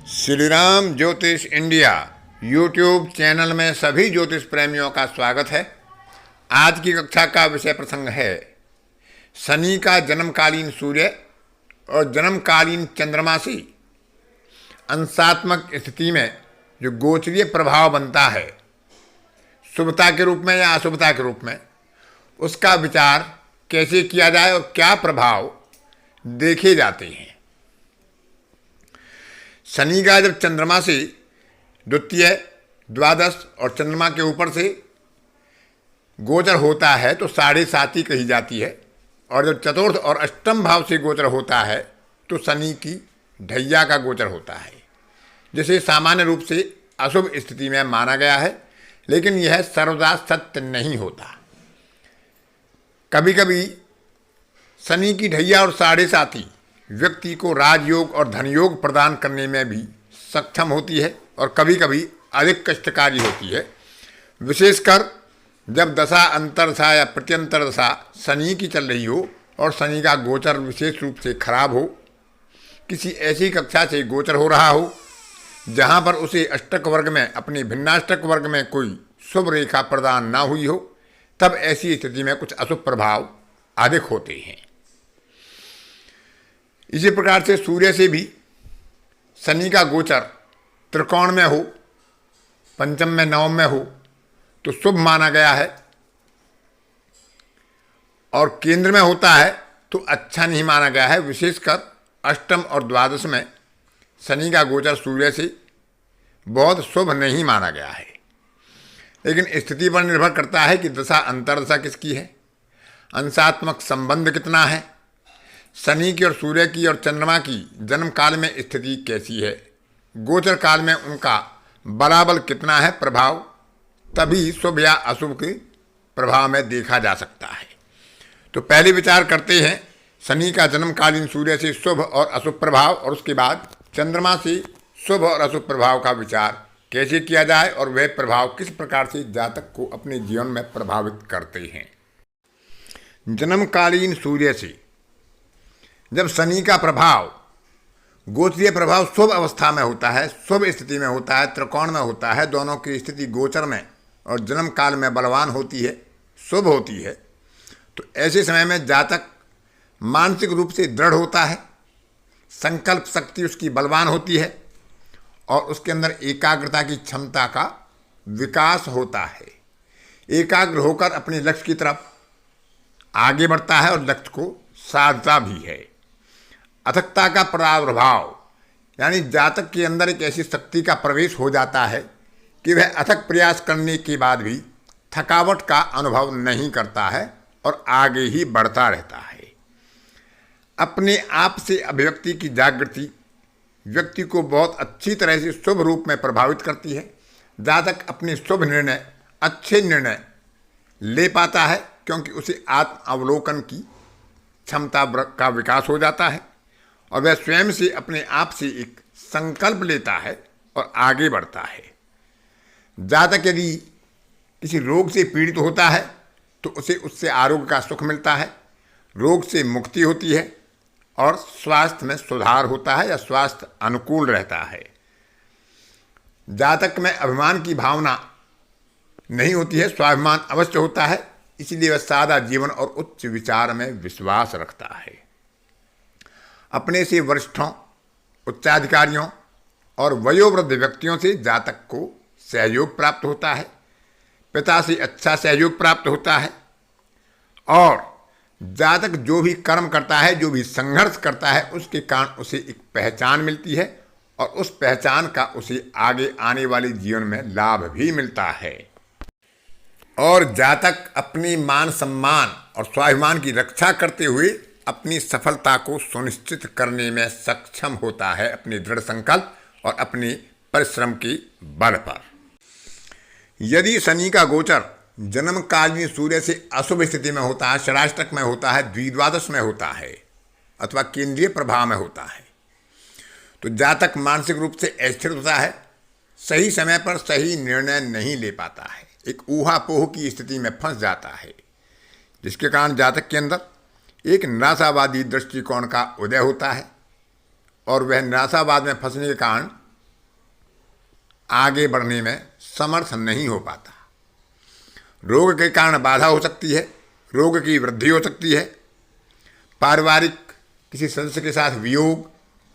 श्री राम ज्योतिष India YouTube channel में सभी ज्योतिष प्रेमियों का स्वागत है। आज की कक्षा का विषय प्रसंग है शनि का जन्मकालीन सूर्य और जन्मकालीन चंद्रमा से अंशात्मक स्थिति में जो गोचरीय प्रभाव बनता है, शुभता के रूप में या अशुभता के रूप में, उसका विचार कैसे किया जाए और क्या प्रभाव देखे जाते हैं। शनि का जब चंद्रमा से द्वितीय, द्वादश और चंद्रमा के ऊपर से गोचर होता है तो 7.5 कही जाती है, और जब चतुर्थ और अष्टम भाव से गोचर होता है तो शनि की ढैया का गोचर होता है, जिसे सामान्य रूप से अशुभ स्थिति में माना गया है, लेकिन यह सर्वदा सत्य नहीं होता। कभी कभी शनि की ढैया और 7.5 व्यक्ति को राजयोग और धनयोग प्रदान करने में भी सक्षम होती है और कभी कभी अधिक कष्टकारी होती है, विशेषकर जब दशा अंतरदशा या प्रत्यंतर दशा शनि की चल रही हो और शनि का गोचर विशेष रूप से खराब हो, किसी ऐसी कक्षा से गोचर हो रहा हो जहाँ पर उसे अष्टक वर्ग में, अपने भिन्नाष्टक वर्ग में कोई शुभ रेखा प्रदान ना हुई हो, तब ऐसी स्थिति में कुछ अशुभ प्रभाव अधिक होते हैं। इसी प्रकार से सूर्य से भी शनि का गोचर त्रिकोण में हो, पंचम में, नवम में हो तो शुभ माना गया है, और केंद्र में होता है तो अच्छा नहीं माना गया है। विशेषकर अष्टम और द्वादश में शनि का गोचर सूर्य से बहुत शुभ नहीं माना गया है, लेकिन स्थिति पर निर्भर करता है कि दशा अंतरदशा किसकी है, अंशात्मक संबंध कितना है, शनि की और सूर्य की और चंद्रमा की जन्म काल में स्थिति कैसी है, गोचर काल में उनका बलाबल कितना है प्रभाव, तभी शुभ या अशुभ के प्रभाव में देखा जा सकता है। तो पहले विचार करते हैं शनि का जन्मकालीन सूर्य से शुभ और अशुभ प्रभाव, और उसके बाद चंद्रमा से शुभ और अशुभ प्रभाव का विचार कैसे किया जाए और वह प्रभाव किस प्रकार से जातक को अपने जीवन में प्रभावित करते हैं। जन्मकालीन सूर्य से जब शनि का प्रभाव, गोचरीय प्रभाव शुभ अवस्था में होता है, शुभ स्थिति में होता है, त्रिकोण में होता है, दोनों की स्थिति गोचर में और जन्म काल में बलवान होती है, शुभ होती है, तो ऐसे समय में जातक मानसिक रूप से दृढ़ होता है, संकल्प शक्ति उसकी बलवान होती है और उसके अंदर एकाग्रता की क्षमता का विकास होता है। एकाग्र होकर अपने लक्ष्य की तरफ आगे बढ़ता है और लक्ष्य को साधता भी है। अथकता का प्रादुर्भाव, यानी जातक के अंदर एक ऐसी शक्ति का प्रवेश हो जाता है कि वह अथक प्रयास करने के बाद भी थकावट का अनुभव नहीं करता है और आगे ही बढ़ता रहता है। अपने आप से अभिव्यक्ति की जागृति व्यक्ति को बहुत अच्छी तरह से शुभ रूप में प्रभावित करती है। जातक अपने शुभ निर्णय, अच्छे निर्णय ले पाता है क्योंकि उसे आत्म अवलोकन की क्षमता का विकास हो जाता है और वह स्वयं से अपने आप से एक संकल्प लेता है और आगे बढ़ता है। जातक यदि किसी रोग से पीड़ित होता है तो उसे उससे आरोग्य का सुख मिलता है, रोग से मुक्ति होती है और स्वास्थ्य में सुधार होता है या स्वास्थ्य अनुकूल रहता है। जातक में अभिमान की भावना नहीं होती है, स्वाभिमान अवश्य होता है, इसलिए वह सादा जीवन और उच्च विचार में विश्वास रखता है। अपने से वरिष्ठों, उच्चाधिकारियों और वयोवृद्ध व्यक्तियों से जातक को सहयोग प्राप्त होता है, पिता से अच्छा सहयोग प्राप्त होता है, और जातक जो भी कर्म करता है, जो भी संघर्ष करता है, उसके कारण उसे एक पहचान मिलती है और उस पहचान का उसे आगे आने वाले जीवन में लाभ भी मिलता है। और जातक अपनी मान सम्मान और स्वाभिमान की रक्षा करते हुए अपनी सफलता को सुनिश्चित करने में सक्षम होता है, अपने दृढ़ संकल्प और अपने परिश्रम के बल पर। यदि शनि का गोचर जन्मकालीन सूर्य से अशुभ स्थिति में होता है, षडाष्टक में होता है, द्विद्वादश में होता है अथवा केंद्रीय प्रभाव में होता है, तो जातक मानसिक रूप से अस्थिर होता है, सही समय पर सही निर्णय नहीं ले पाता है, एक ऊहापोह की स्थिति में फंस जाता है, जिसके कारण जातक के अंदर एक निराशावादी दृष्टिकोण का उदय होता है और वह निराशावाद में फंसने के कारण आगे बढ़ने में समर्थ नहीं हो पाता। रोग के कारण बाधा हो सकती है, रोग की वृद्धि हो सकती है, पारिवारिक किसी सदस्य के साथ वियोग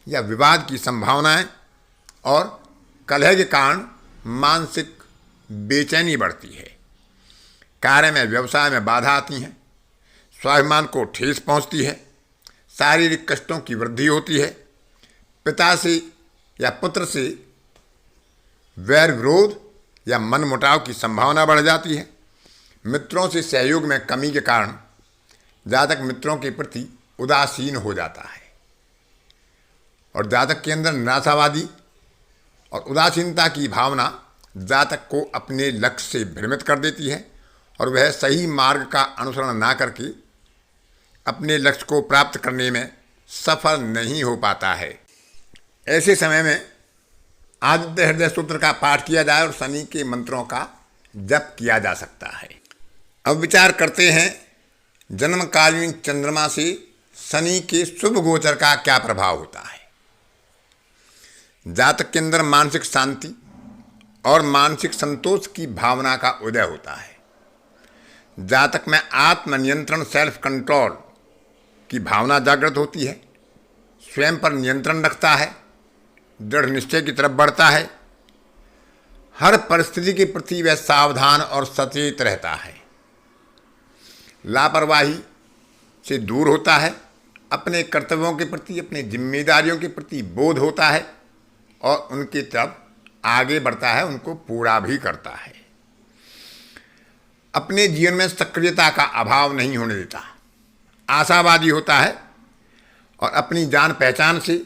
या विवाद की संभावनाएं और कलह के कारण मानसिक बेचैनी बढ़ती है। कार्य में, व्यवसाय में बाधा आती हैं, स्वाभिमान को ठेस पहुंचती है, शारीरिक कष्टों की वृद्धि होती है, पिता से या पुत्र से वैर विरोध या मनमुटाव की संभावना बढ़ जाती है। मित्रों से सहयोग में कमी के कारण जातक मित्रों के प्रति उदासीन हो जाता है और जातक के अंदर निराशावादी और उदासीनता की भावना जातक को अपने लक्ष्य से भ्रमित कर देती है और वह सही मार्ग का अनुसरण ना करके अपने लक्ष्य को प्राप्त करने में सफल नहीं हो पाता है। ऐसे समय में आदित्य हृदय सूत्र का पाठ किया जाए और शनि के मंत्रों का जप किया जा सकता है। अब विचार करते हैं जन्मकालीन चंद्रमा से शनि के शुभ गोचर का क्या प्रभाव होता है। जातक के अंदर मानसिक शांति और मानसिक संतोष की भावना का उदय होता है। जातक में आत्मनियंत्रण, सेल्फ कंट्रोल की भावना जागृत होती है, स्वयं पर नियंत्रण रखता है, दृढ़ निश्चय की तरफ बढ़ता है, हर परिस्थिति के प्रति वह सावधान और सचेत रहता है, लापरवाही से दूर होता है, अपने कर्तव्यों के प्रति, अपनी जिम्मेदारियों के प्रति बोध होता है और उनकी तरफ आगे बढ़ता है, उनको पूरा भी करता है। अपने जीवन में सक्रियता का अभाव नहीं होने देता, आशावादी होता है और अपनी जान पहचान से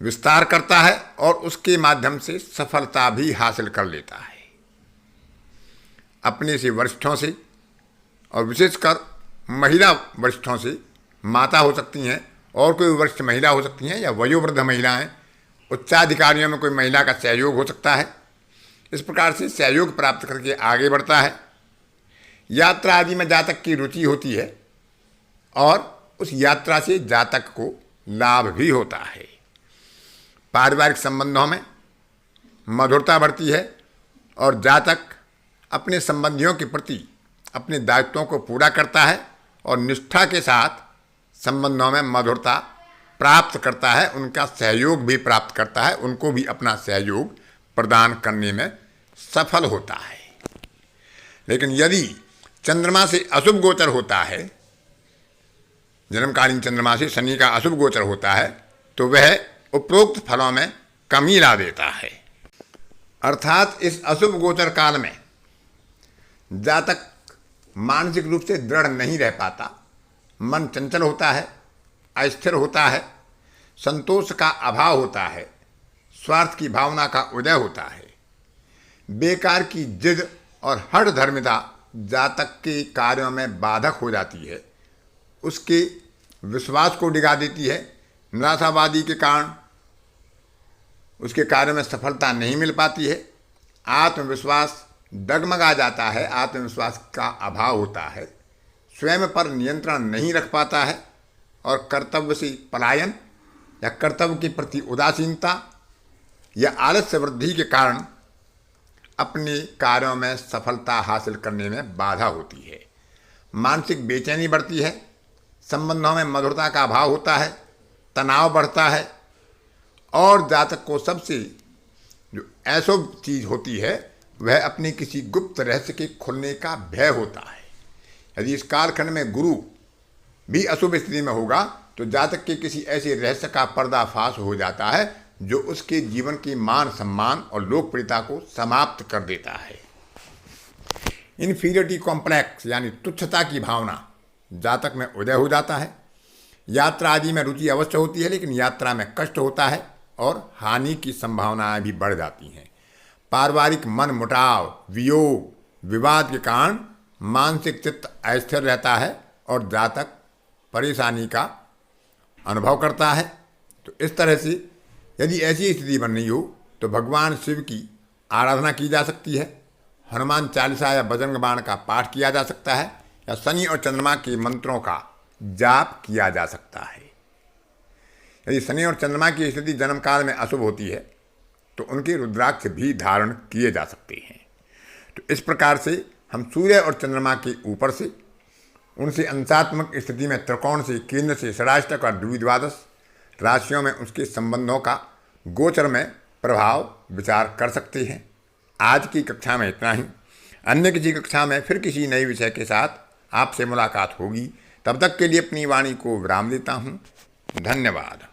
विस्तार करता है और उसके माध्यम से सफलता भी हासिल कर लेता है। अपने से वरिष्ठों से और विशेषकर महिला वरिष्ठों से, माता हो सकती हैं और कोई वरिष्ठ महिला हो सकती हैं या वयोवृद्ध महिलाएं, उच्चाधिकारियों में कोई महिला का सहयोग हो सकता है। इस प्रकार से सहयोग प्राप्त करके आगे बढ़ता है। यात्रा आदि में जातक की रुचि होती है और उस यात्रा से जातक को लाभ भी होता है। पारिवारिक संबंधों में मधुरता बढ़ती है और जातक अपने संबंधियों के प्रति अपने दायित्वों को पूरा करता है और निष्ठा के साथ संबंधों में मधुरता प्राप्त करता है, उनका सहयोग भी प्राप्त करता है, उनको भी अपना सहयोग प्रदान करने में सफल होता है। लेकिन यदि चंद्रमा से अशुभ गोचर होता है, जन्मकालीन चंद्रमा से शनि का अशुभ गोचर होता है, तो वह उपरोक्त फलों में कमी ला देता है। अर्थात इस अशुभ गोचर काल में जातक मानसिक रूप से दृढ़ नहीं रह पाता, मन चंचल होता है, अस्थिर होता है, संतोष का अभाव होता है, स्वार्थ की भावना का उदय होता है, बेकार की जिद और हठ धर्मिता जातक के कार्यों में बाधक हो जाती है, उसके विश्वास को डिगा देती है, निराशावादी के कारण उसके कार्य में सफलता नहीं मिल पाती है, आत्मविश्वास डगमगा जाता है, आत्मविश्वास का अभाव होता है, स्वयं पर नियंत्रण नहीं रख पाता है और कर्तव्य से पलायन या कर्तव्य के प्रति उदासीनता या आलस्य वृद्धि के कारण अपने कार्यों में सफलता हासिल करने में बाधा होती है। मानसिक बेचैनी बढ़ती है, संबंधों में मधुरता का अभाव होता है, तनाव बढ़ता है और जातक को सबसे जो अशुभ चीज होती है वह अपने किसी गुप्त रहस्य के खुलने का भय होता है। यदि इस कालखंड में गुरु भी अशुभ स्थिति में होगा तो जातक के किसी ऐसे रहस्य का पर्दाफाश हो जाता है जो उसके जीवन की मान सम्मान और लोकप्रियता को समाप्त कर देता है। इन्फीरियरिटी कॉम्प्लेक्स यानी तुच्छता की भावना जातक में उदय हो जाता है। यात्रा आदि में रुचि अवश्य होती है, लेकिन यात्रा में कष्ट होता है और हानि की संभावनाएं भी बढ़ जाती हैं। पारिवारिक मन मुटाव, वियोग, विवाद के कारण मानसिक चित्त अस्थिर रहता है और जातक परेशानी का अनुभव करता है। तो इस तरह से यदि ऐसी स्थिति बन रही हो तो भगवान शिव की आराधना की जा सकती है, हनुमान चालीसा या बजरंग बाण का पाठ किया जा सकता है या शनि और चंद्रमा के मंत्रों का जाप किया जा सकता है। यदि शनि और चंद्रमा की स्थिति जन्म काल में अशुभ होती है तो उनके रुद्राक्ष भी धारण किए जा सकते हैं। तो इस प्रकार से हम सूर्य और चंद्रमा के ऊपर से, उनसे अंशात्मक स्थिति में त्रिकोण से, केंद्र से षडाष्टक और द्विद्वादश राशियों में उसके संबंधों का गोचर में प्रभाव विचार कर सकते हैं। आज की कक्षा में इतना ही। अन्य किसी कक्षा में फिर किसी नए विषय के साथ आपसे मुलाकात होगी। तब तक के लिए अपनी वाणी को विराम देता हूँ। धन्यवाद।